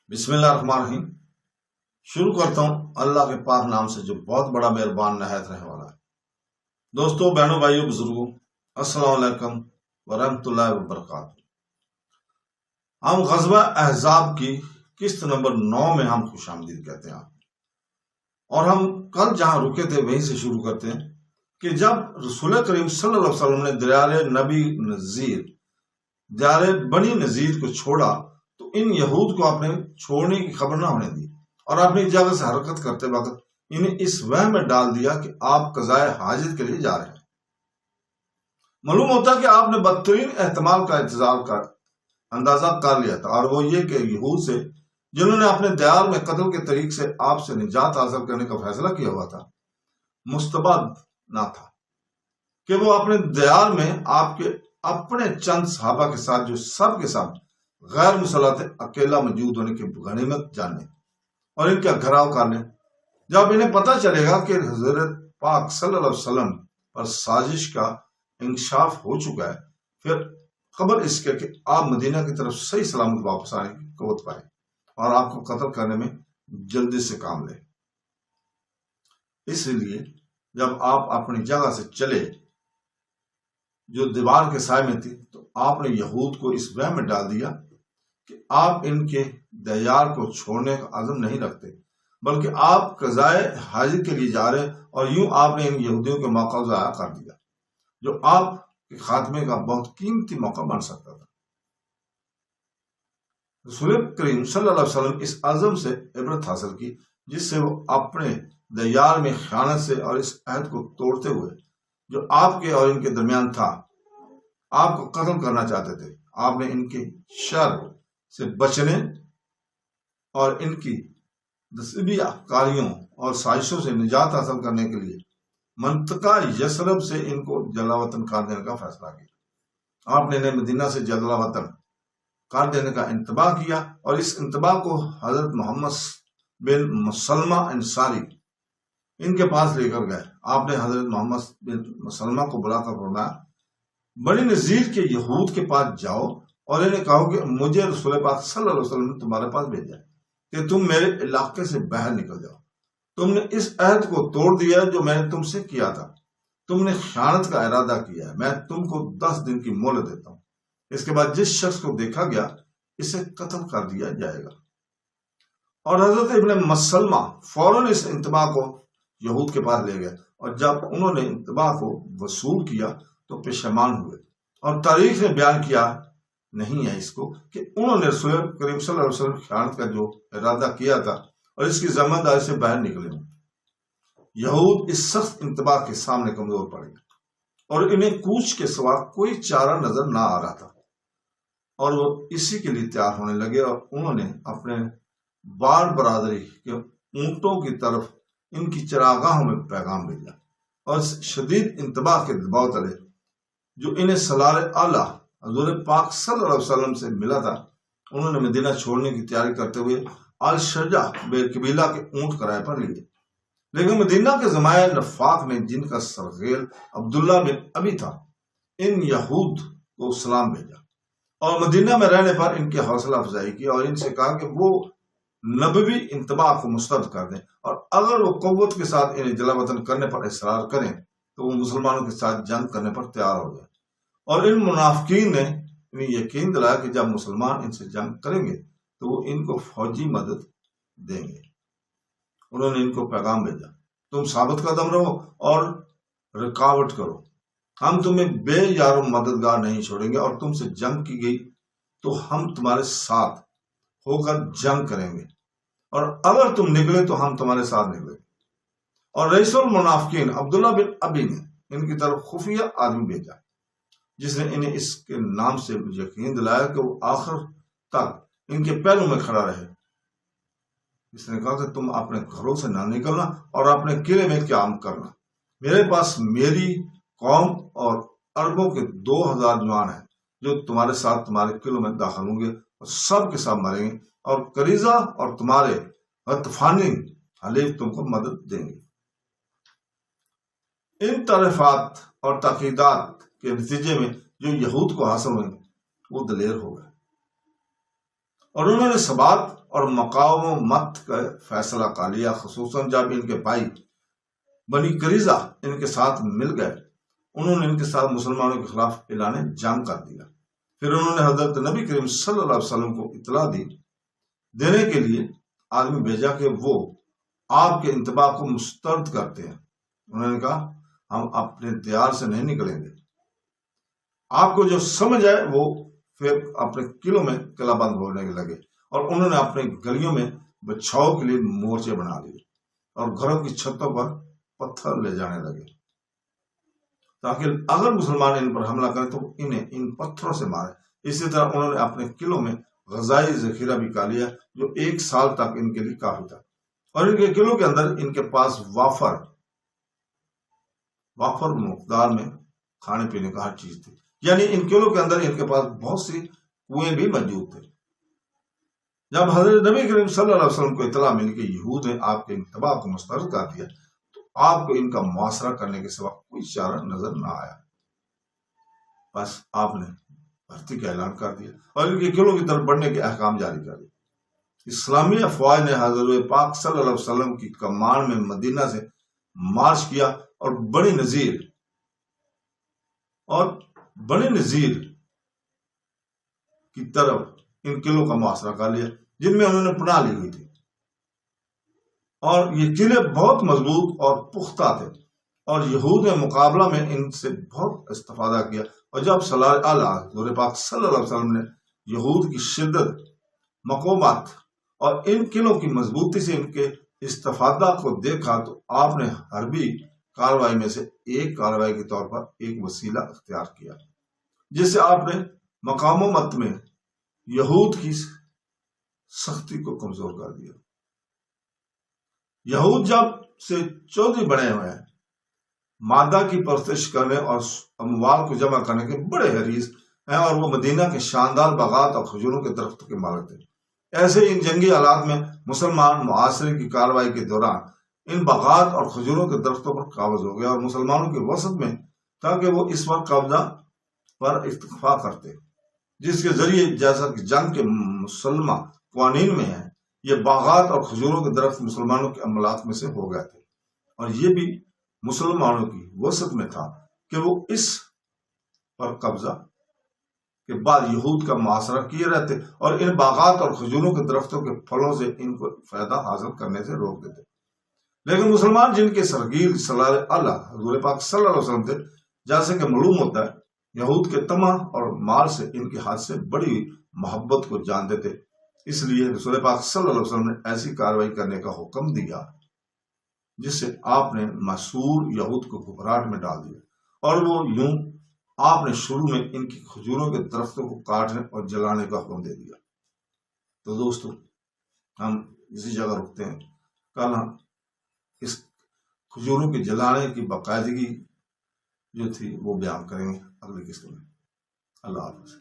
بسم اللہ الرحمن الرحیم۔ شروع کرتا ہوں اللہ کے پاک نام سے جو بہت بڑا مہربان نہایت رہنے والا ہے۔ دوستو، بہنوں، بھائیوں، بزرگوں، السلام علیکم ورحمۃ اللہ وبرکاتہ۔ ہم غزوہ احزاب کی قسط نمبر 9 میں ہم خوش آمدید کہتے ہیں اور ہم کل جہاں رکے تھے وہیں سے شروع کرتے ہیں کہ جب رسول کریم صلی اللہ علیہ وسلم نے دیار بنی نذیر کو چھوڑا تو ان یہود کو اپنے چھوڑنے کی خبر نہ ہونے دی اور اپنی جگہ سے حرکت کرتے وقت انہیں اس وہم میں ڈال دیا کہ آپ قضائے حاجت کے لیے جا رہے ہیں۔ معلوم ہوتا کہ آپ نے بدترین احتمال کا اندازہ کر لیا تھا، اور وہ یہ کہ یہود سے جنہوں نے اپنے دیار میں قتل کے طریق سے آپ سے نجات حاصل کرنے کا فیصلہ کیا ہوا تھا، مستبد نہ تھا کہ وہ اپنے دیار میں آپ کے اپنے چند صحابہ کے ساتھ جو سب کے ساتھ غیر مسلح اکیلا موجود ہونے کی غنیمت جانے اور ان کا گھراؤ کر لیں۔ جب انہیں پتہ چلے گا کہ حضرت پاک صلی اللہ علیہ وسلم پر سازش کا انکشاف ہو چکا ہے، پھر خبر اس کے کہ آپ مدینہ کی طرف صحیح سلامت واپس آنے کی قوت پائیں اور آپ کو قتل کرنے میں جلدی سے کام لیں۔ اس لیے جب آپ اپنی جگہ سے چلے جو دیوار کے سائے میں تھی تو آپ نے یہود کو اس وہم میں ڈال دیا کہ آپ ان کے دیار کو چھوڑنے کا عزم نہیں رکھتے، بلکہ آپ قضائے حاجت کے لیے جا رہے، اور یوں آپ نے ان یہودیوں کے موقع ضائع کر دیا جو آپ کے خاتمے کا بہت قیمتی موقع بن سکتا تھا۔ رسول کریم صلی اللہ علیہ وسلم اس عزم سے عبرت حاصل کی جس سے وہ اپنے دیار میں خیانت سے اور اس عہد کو توڑتے ہوئے جو آپ کے اور ان کے درمیان تھا، آپ کو قتل کرنا چاہتے تھے۔ آپ نے ان کی شر سے بچنے اور ان کی نصیبی کاریوں اور سازشوں سے نجات حاصل کرنے کے لیے منطقہ یثرب سے ان کو جلا وطن کر دینے کا فیصلہ کیا۔ آپ نے انہیں مدینہ سے جلا وطن کر دینے کا انتباہ کیا، اور اس انتباہ کو حضرت محمد بن مسلمہ انصاری ان کے پاس لے کر گئے۔ آپ نے حضرت محمد بن مسلمہ کو بلا کر فرمایا، بنی نذیر کے یہود کے پاس جاؤ اور انہیں کہو کہ مجھے رسول پاک صلی اللہ علیہ وسلم نے تمہارے پاس بھیجا ہے کہ تم میرے علاقے سے باہر نکل جاؤ۔ تم نے اس عہد کو توڑ دیا جو میں نے تم سے کیا تھا، تم نے خیانت کا ارادہ کیا ہے۔ میں تم کو 10 دن کی مہلت دیتا ہوں، اس کے بعد جس شخص کو دیکھا گیا اسے قتل کر دیا جائے گا۔ اور حضرت ابن مسلمہ فوراً اس انتباہ کو یہود کے پاس لے گئے، اور جب انہوں نے انتباہ کو وصول کیا تو پشیمان ہوئے، اور تاریخ نے بیان کیا نہیں ہے اس کو کہ انہوں نے رسول کریم صلی اللہ علیہ وسلم خیانت کا جو ارادہ کیا تھا اور اس کی ذمہ داری سے باہر نکلے ہوں۔ یہود اس سخت انتباہ کے سامنے کمزور پڑ گئے اور انہیں کوچ کے سوا کوئی چارہ نظر نہ آ رہا تھا، اور وہ اسی کے لیے تیار ہونے لگے، اور انہوں نے اپنے بار برادری کے اونٹوں کی طرف ان کی چراگاہوں میں پیغام بھیجا، اور شدید انتباہ کے دباؤ تلے جو انہیں سالار اعلیٰ حضور پاک صلی اللہ علیہ وسلم سے ملا تھا، انہوں نے مدینہ چھوڑنے کی تیاری کرتے ہوئے الشجع بے قبیلہ کے اونٹ کرائے پر لیے۔ لیکن مدینہ کے زمائے نفاق نے، جن کا سرغیل عبداللہ بن ابی تھا، ان یہود کو سلام بھیجا اور مدینہ میں رہنے پر ان کی حوصلہ افزائی کی، اور ان سے کہا کہ وہ نبوی انتباہ کو مسترد کر دیں، اور اگر وہ قوت کے ساتھ انہیں جلا وطن کرنے پر اصرار کریں تو وہ مسلمانوں کے ساتھ جنگ کرنے پر تیار ہو جائیں۔ اور ان منافقین نے انہیں یقین دلایا کہ جب مسلمان ان سے جنگ کریں گے تو وہ ان کو فوجی مدد دیں گے۔ انہوں نے ان کو پیغام بھیجا، تم ثابت قدم رہو اور رکاوٹ کرو، ہم تمہیں بے یار و مددگار نہیں چھوڑیں گے، اور تم سے جنگ کی گئی تو ہم تمہارے ساتھ ہو کر جنگ کریں گے، اور اگر تم نکلے تو ہم تمہارے ساتھ نکلیں گے۔ اور رئیس المنافقین عبداللہ بن ابی نے ان کی طرف خفیہ آدمی بھیجا جس نے انہیں اس کے نام سے یقین دلایا کہ وہ آخر تک ان کے پیروں میں کھڑا رہے۔ اس نے کہا کہ تم اپنے گھروں سے نہ نکلنا اور اپنے قلعے میں قیام کرنا۔ میرے پاس میری قوم اور عربوں کے 2000 جوان ہیں جو تمہارے ساتھ تمہارے قلعوں میں داخل ہوں گے اور سب کے ساتھ مریں گے، اور قریظہ اور تمہارے غطفانی حلیف تم کو مدد دیں گے۔ ان تعریفات اور تاکیدات کے نتیجے میں جو یہود کو حاصل ہوئے وہ دلیر ہو گئے اور انہوں نے ثبات اور مقاومت کا فیصلہ کر لیا، خصوصاً جب ان کے بھائی بنی قریظہ ان کے ساتھ مل گئے، انہوں نے ان کے ساتھ مسلمانوں کے خلاف اعلان جنگ کر دیا۔ پھر انہوں نے حضرت نبی کریم صلی اللہ علیہ وسلم کو اطلاع دینے کے لیے آدمی بھیجا کہ وہ آپ کے انتباہ کو مسترد کرتے ہیں۔ انہوں نے کہا ہم اپنے دیار سے نہیں نکلیں گے، آپ کو جو سمجھ آئے وہ پھر اپنے قلعوں میں قلعہ بند ہونے لگے، اور انہوں نے اپنے گلیوں میں بچھاؤ کے لیے مورچے بنا لیے اور گھروں کی چھتوں پر پتھر لے جانے لگے تاکہ اگر مسلمان ان پر حملہ کریں تو انہیں ان پتھروں سے مارے۔ اسی طرح انہوں نے اپنے قلعوں میں غذائی ذخیرہ بھی کا لیا جو 1 سال تک ان کے لیے کافی تھا، اور ان کے قلعوں کے اندر ان کے پاس وافر مقدار میں کھانے پینے کا ہر چیز تھی، یعنی ان قلعوں کے اندر ان کے پاس بہت سی کنویں بھی موجود تھے۔ جب حضرت نبی کریم صلی اللہ علیہ وسلم کو اطلاع ملی کہ یہود نے آپ کے انتباہ کو مسترد کر دیا تو آپ کو ان کا محاصرہ کرنے کے سوا کوئی چارہ نظر نہ آیا، بس آپ نے بھرتی کا اعلان کر دیا اور ان کے قلعوں کی طرف بڑھنے کے احکام جاری کر دیے۔ اسلامی افواج نے حضرت پاک صلی اللہ علیہ وسلم کی کمان میں مدینہ سے مارچ کیا اور بڑی نذیر کی طرف ان قلعوں کا محاصرہ کر لیا جن میں انہوں نے پناہ لی ہوئی تھی، اور یہ قلعے بہت مضبوط اور پختہ تھے، اور یہود نے مقابلہ میں ان سے بہت استفادہ کیا۔ اور جب حضور پاک صلی اللہ علیہ وسلم نے یہود کی شدت، مقاومت اور ان قلعوں کی مضبوطی سے ان کے استفادہ کو دیکھا تو آپ نے حربی کارروائی میں سے ایک کارروائی کے طور پر ایک وسیلہ اختیار کیا جس سے آپ نے مقاومت میں یہود کی سختی کو کمزور کر دیا۔ یہود جب سے چودھری بنے ہوئے ہیں، مادہ کی پرستش کرنے اور اموال کو جمع کرنے کے بڑے حریص ہیں، اور وہ مدینہ کے شاندار باغات اور کھجوروں کے درختوں کے مالک تھے۔ ایسے ان جنگی حالات میں مسلمان محاصرے کی کارروائی کے دوران ان باغات اور کھجوروں کے درختوں پر قابض ہو گیا، اور مسلمانوں کے وسط میں تاکہ وہ اس پر قبضہ پر اکتفا کرتے، جس کے ذریعے جیسا کہ جنگ کے مسلمہ قوانین میں ہے، یہ باغات اور کھجوروں کے درخت مسلمانوں کے املاک میں سے ہو گئے تھے، اور یہ بھی مسلمانوں کی وسط میں تھا کہ وہ اس پر قبضہ کے بعد یہود کا محاصرہ کیے رہتے اور ان باغات اور کھجوروں کے درختوں کے پھلوں سے ان کو فائدہ حاصل کرنے سے روک دیتے۔ لیکن مسلمان جن کے سرگیر صلی اللہ حضور پاک صلی اللہ علیہ وسلم تھے، جیسے کہ معلوم ہوتا ہے یہود کے طمع اور مال سے ان کے ہاتھ سے بڑی محبت کو جانتے تھے، اس لیے رسول پاک صلی اللہ علیہ وسلم نے ایسی کارروائی کرنے کا حکم دیا جس سے آپ نے مسحور یہود کو گھبراہٹ میں ڈال دیا، اور وہ یوں آپ نے شروع میں ان کی کھجوروں کے درختوں کو کاٹنے اور جلانے کا حکم دے دیا۔ تو دوستو ہم اسی جگہ رکتے ہیں، کل ہم اس کھجوروں کے جلانے کی باقاعدگی جو تھی وہ بیان کریں گے اگلی قسط میں۔ اللہ حافظ۔